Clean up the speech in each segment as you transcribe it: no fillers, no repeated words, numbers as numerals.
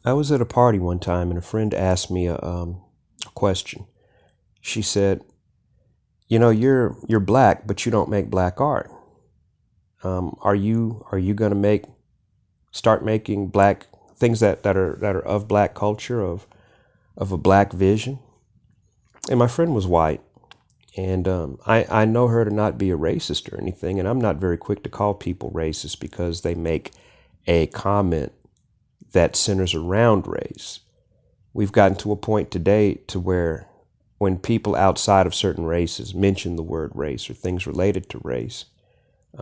I was at a party one time and a friend asked me a question. She said, you're black, but you don't make black art. Are you gonna start making black things that are of black culture, of a black vision?" And my friend was white, and I know her to not be a racist or anything, and I'm not very quick to call people racist because they make a comment that centers around race. We've gotten to a point today to where when people outside of certain races mention the word race or things related to race,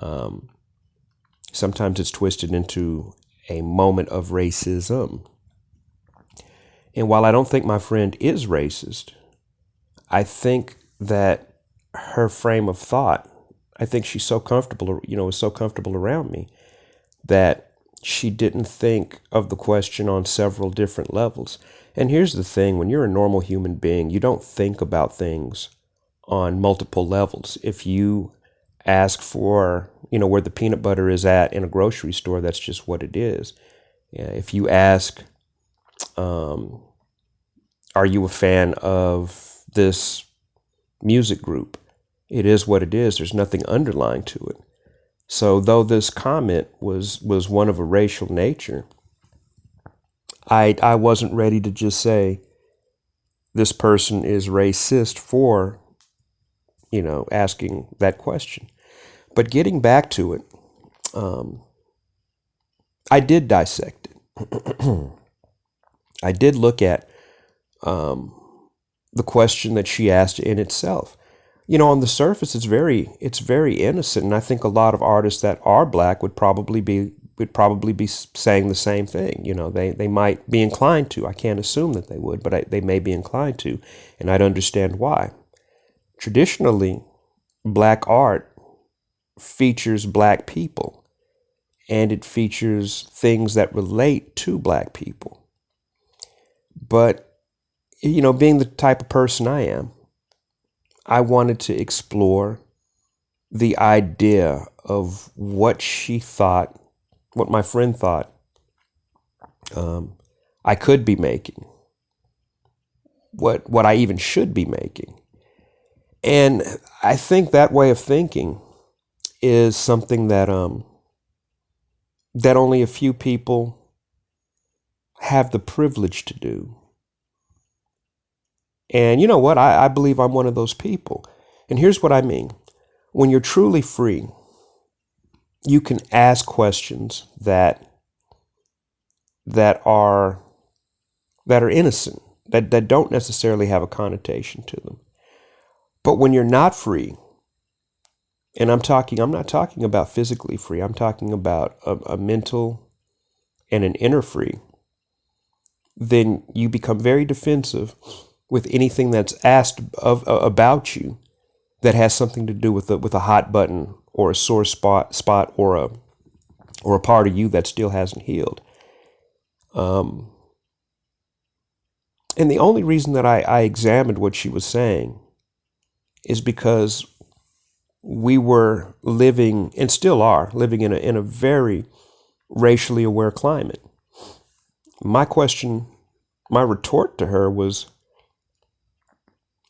um, sometimes it's twisted into a moment of racism. And while I don't think my friend is racist, I think that her frame of thought, I think she's so comfortable, is so comfortable around me that she didn't think of the question on several different levels. And here's the thing, when you're a normal human being, you don't think about things on multiple levels. If you ask for, where the peanut butter is at in a grocery store, that's just what it is. Yeah, if you ask, um, are you a fan of this music group? It is what it is. There's nothing underlying to it. So though this comment was one of a racial nature, I wasn't ready to just say this person is racist for, asking that question. But getting back to it, um, I did dissect it. I did look at um, the question that she asked in itself. On the surface, it's very innocent, and I think a lot of artists that are black would probably be saying the same thing. They might be inclined to. I can't assume that they would, but they may be inclined to, and I'd understand why. Traditionally, black art features black people, and it features things that relate to black people. But being the type of person I am, I wanted to explore the idea of what she thought, what my friend thought um, I could be making, what I even should be making. And I think that way of thinking is something that only a few people have the privilege to do. And you know what? I believe I'm one of those people. And here's what I mean. When you're truly free, you can ask questions that are that are innocent, that don't necessarily have a connotation to them. But when you're not free, and I'm not talking about physically free, I'm talking about a mental and an inner free, then you become very defensive with anything that's asked about you that has something to do with a hot button or a sore spot or a part of you that still hasn't healed. Um, and the only reason that I examined what she was saying is because we were living, and still are living, in a very racially aware climate. My question, my retort to her was,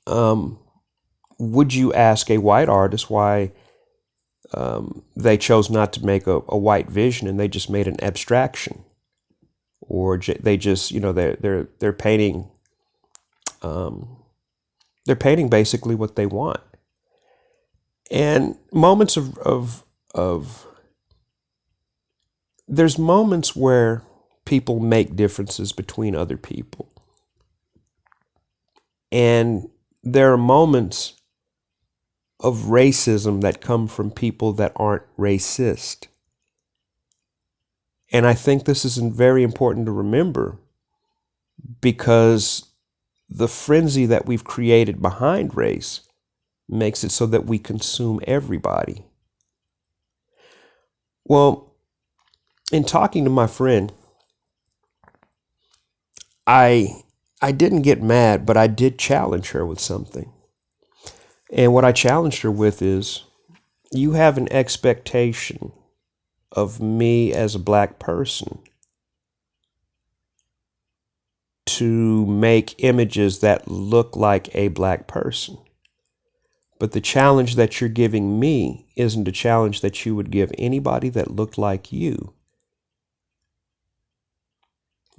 um, would you ask a white artist why they chose not to make a white vision and they just made an abstraction, or they just, they're painting, um, they're painting basically what they want. And moments of there's moments where people make differences between other people, and there are moments of racism that come from people that aren't racist. And I think this is very important to remember, because the frenzy that we've created behind race makes it so that we consume everybody. Well, in talking to my friend, I I didn't get mad, but I did challenge her with something. And what I challenged her with is, you have an expectation of me as a black person to make images that look like a black person. But the challenge that you're giving me isn't a challenge that you would give anybody that looked like you.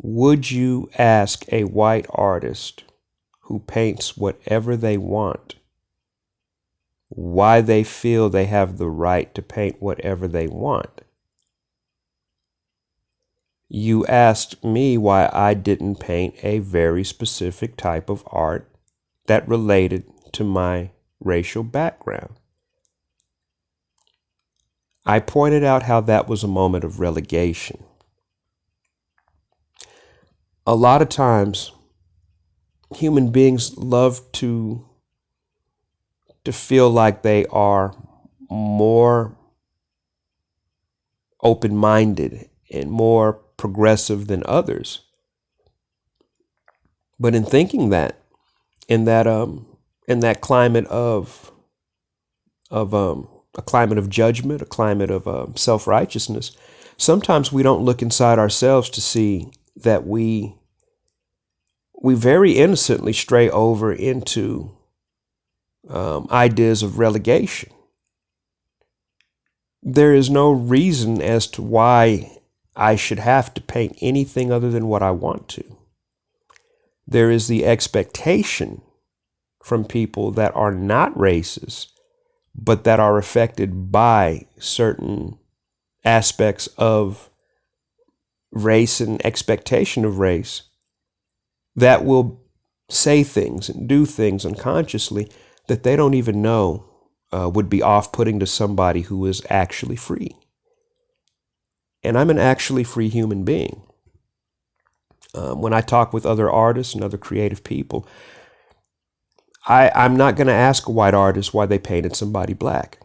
Would you ask a white artist who paints whatever they want why they feel they have the right to paint whatever they want? You asked me why I didn't paint a very specific type of art that related to my racial background. I pointed out how that was a moment of relegation. A lot of times, human beings love to feel like they are more open-minded and more progressive than others. But in thinking that, in that climate of a climate of judgment, a climate of self-righteousness, sometimes we don't look inside ourselves to see that we very innocently stray over into ideas of relegation. There is no reason as to why I should have to paint anything other than what I want to. There is the expectation from people that are not racist, but that are affected by certain aspects of race and expectation of race, that will say things and do things unconsciously that they don't even know would be off-putting to somebody who is actually free. And I'm an actually free human being. When I talk with other artists and other creative people, I'm not going to ask a white artist why they painted somebody black.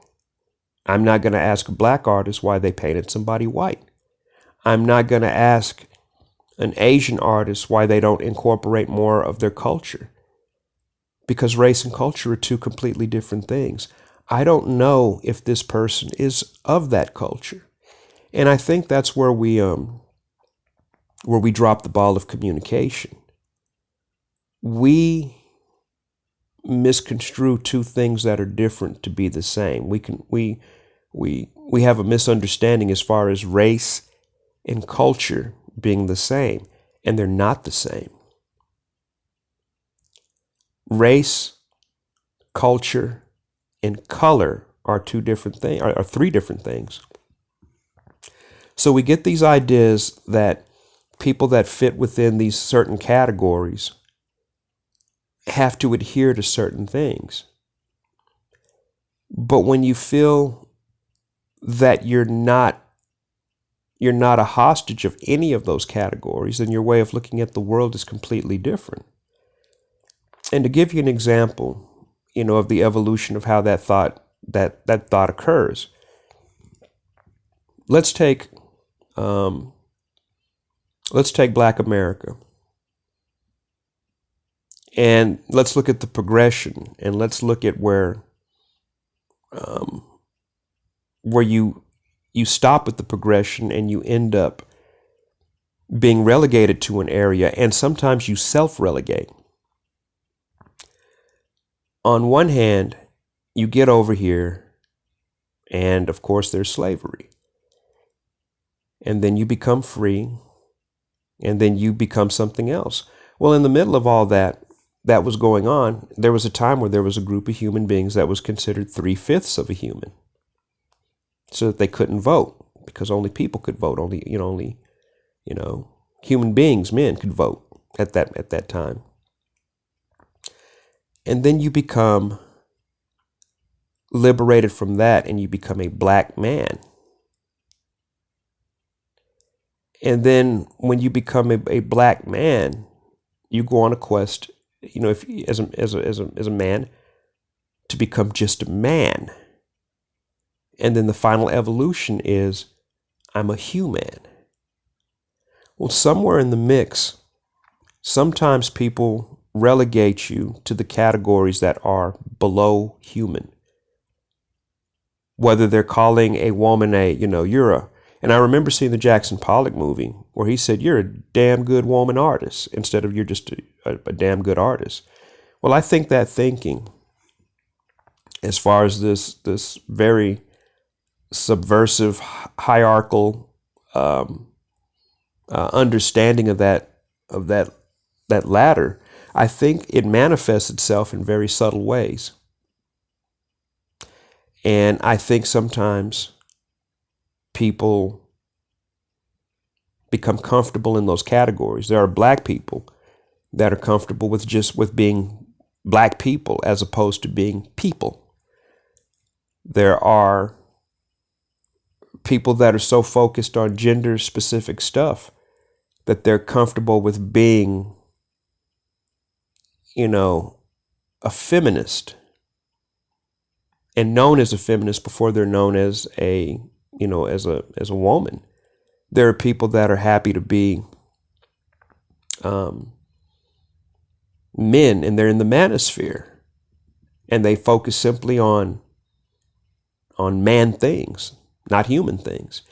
I'm not going to ask a black artist why they painted somebody white. I'm not going to ask an Asian artist why they don't incorporate more of their culture. Because race and culture are two completely different things. I don't know if this person is of that culture. And I think that's where we drop the ball of communication. We misconstrue two things that are different to be the same. We have a misunderstanding as far as race and culture being the same, and they're not the same. Race, culture, and color are two different things, are three different things. So we get these ideas that people that fit within these certain categories have to adhere to certain things. But when you feel that you're not a hostage of any of those categories, then your way of looking at the world is completely different. And to give you an example, of the evolution of how that thought occurs, let's take Black America, and let's look at the progression, and let's look at where you stop at the progression and you end up being relegated to an area, and sometimes you self-relegate. On one hand, you get over here, and of course there's slavery. And then you become free, and then you become something else. Well, in the middle of all that was going on, there was a time where there was a group of human beings that was considered 3/5 of a human, so that they couldn't vote, because only people could vote. Only human beings, men, could vote at that time. And then you become liberated from that, and you become a black man. And then when you become a black man, you go on a quest, if as a man, to become just a man. And then the final evolution is, I'm a human. Well, somewhere in the mix, sometimes people relegate you to the categories that are below human. Whether they're calling a woman you're And I remember seeing the Jackson Pollock movie where he said, "You're a damn good woman artist," instead of "You're just a damn good artist." Well, I think that thinking, as far as this very subversive, hierarchical understanding of that ladder, I think it manifests itself in very subtle ways. And I think sometimes people become comfortable in those categories. There are black people that are comfortable with being black people as opposed to being people. There are people that are so focused on gender specific stuff that they're comfortable with being, a feminist, and known as a feminist before they're known as as a woman. There are people that are happy to be men, and they're in the manosphere, and they focus simply on man things, not human things.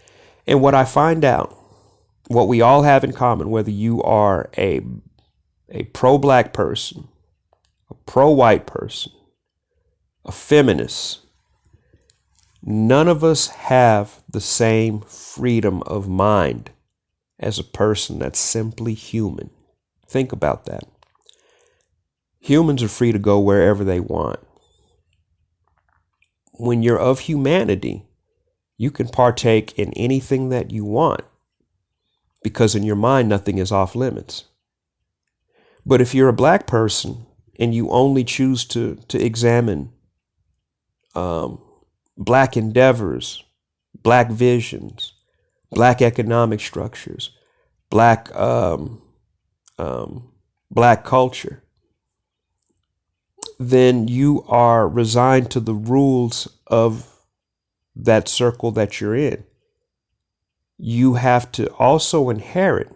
And what I find out, what we all have in common, whether you are a pro-black person, a pro-white person, a feminist, none of us have the same freedom of mind as a person that's simply human. Think about that. Humans are free to go wherever they want. When you're of humanity, you can partake in anything that you want, because in your mind, nothing is off limits. But if you're a black person and you only choose to examine black endeavors, black visions, black economic structures, black culture, then you are resigned to the rules of that circle that you're in. You have to also inherit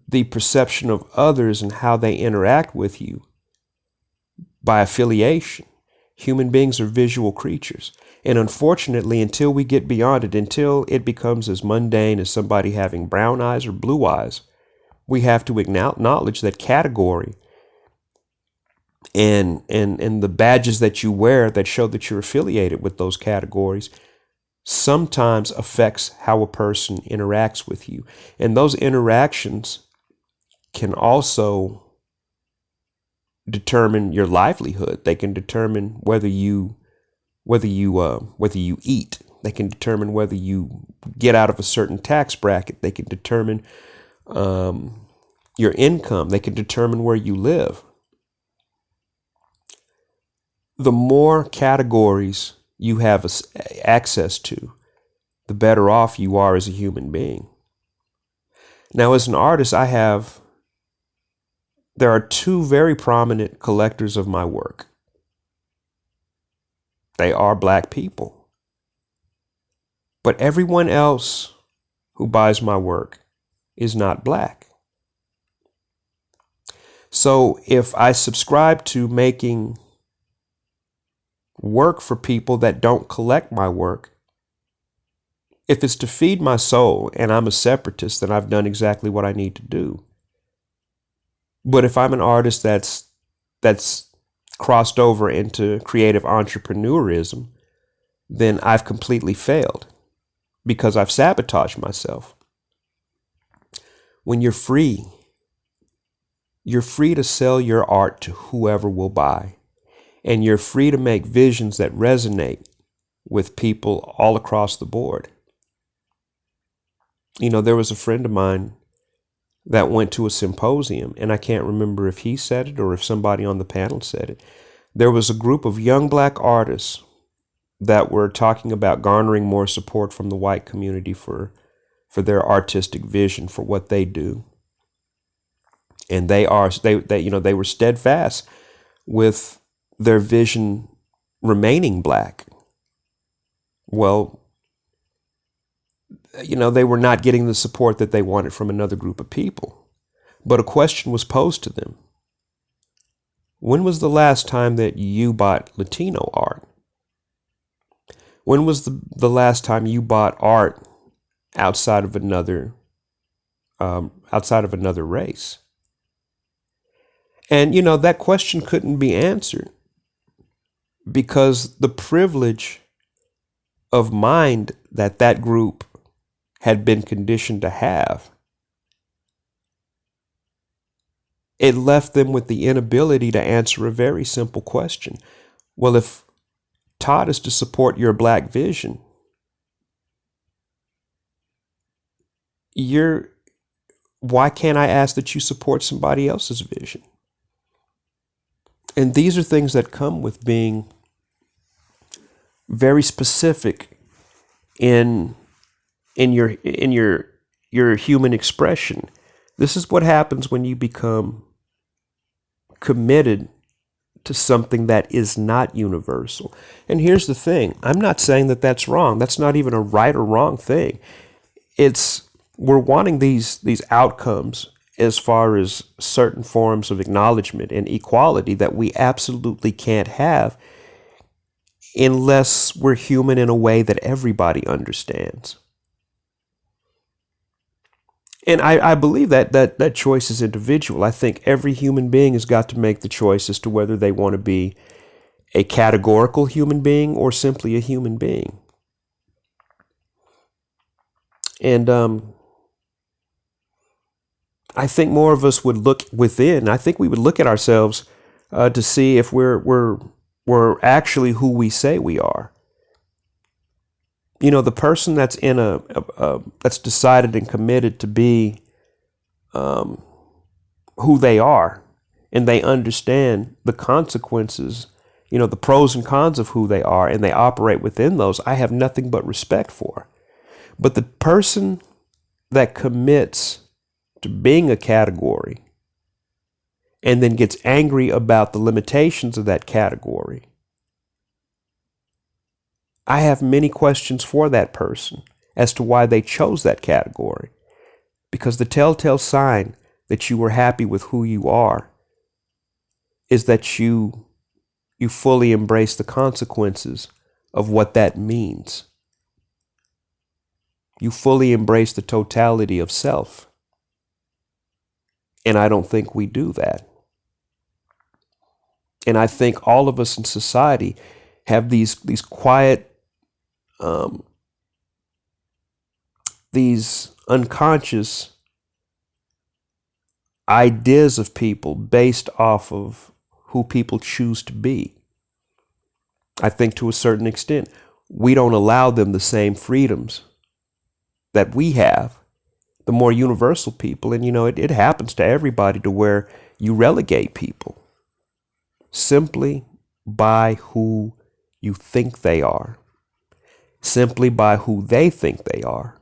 the perception of others and how they interact with you by affiliation. Human beings are visual creatures. And unfortunately, until we get beyond it, until it becomes as mundane as somebody having brown eyes or blue eyes, we have to acknowledge that category and the badges that you wear that show that you're affiliated with those categories sometimes affects how a person interacts with you. And those interactions can also determine your livelihood. They can determine whether you eat. They can determine whether you get out of a certain tax bracket. They can determine your income. They can determine where you live. The more categories you have access to, the better off you are as a human being. Now, as an artist, there are two very prominent collectors of my work. They are black people. But everyone else who buys my work is not black. So if I subscribe to making work for people that don't collect my work, if it's to feed my soul and I'm a separatist, then I've done exactly what I need to do. But if I'm an artist that's crossed over into creative entrepreneurism, then I've completely failed because I've sabotaged myself. When you're free to sell your art to whoever will buy. And you're free to make visions that resonate with people all across the board. There was a friend of mine that went to a symposium, and I can't remember if he said it or if somebody on the panel said it. There was a group of young black artists that were talking about garnering more support from the white community for their artistic vision, for what they do. And they were steadfast with their vision remaining black. Well, they were not getting the support that they wanted from another group of people. But a question was posed to them. When was the last time that you bought Latino art? When was the last time you bought art outside of another race? And that question couldn't be answered because the privilege of mind that group had been conditioned to have, it left them with the inability to answer a very simple question. Well, if Todd is to support your black vision, why can't I ask that you support somebody else's vision? And these are things that come with being very specific in your human expression. This is what happens when you become committed to something that is not universal. And here's the thing. I'm not saying that that's wrong. That's not even a right or wrong thing. We're wanting these outcomes as far as certain forms of acknowledgement and equality that we absolutely can't have unless we're human in a way that everybody understands. And I believe that choice is individual. I think every human being has got to make the choice as to whether they want to be a categorical human being or simply a human being. And I think more of us would look within. I think we would look at ourselves to see if we're actually who we say we are. The person that's in that's decided and committed to be who they are, and they understand the consequences, the pros and cons of who they are, and they operate within those, I have nothing but respect for. But the person that commits to being a category and then gets angry about the limitations of that category, I have many questions for that person as to why they chose that category. Because the telltale sign that you were happy with who you are is that you fully embrace the consequences of what that means. You fully embrace the totality of self. And I don't think we do that. And I think all of us in society have these quiet, these unconscious ideas of people based off of who people choose to be. I think to a certain extent, we don't allow them the same freedoms that we have, the more universal people. And, it happens to everybody to where you relegate people simply by who you think they are, simply by who they think they are.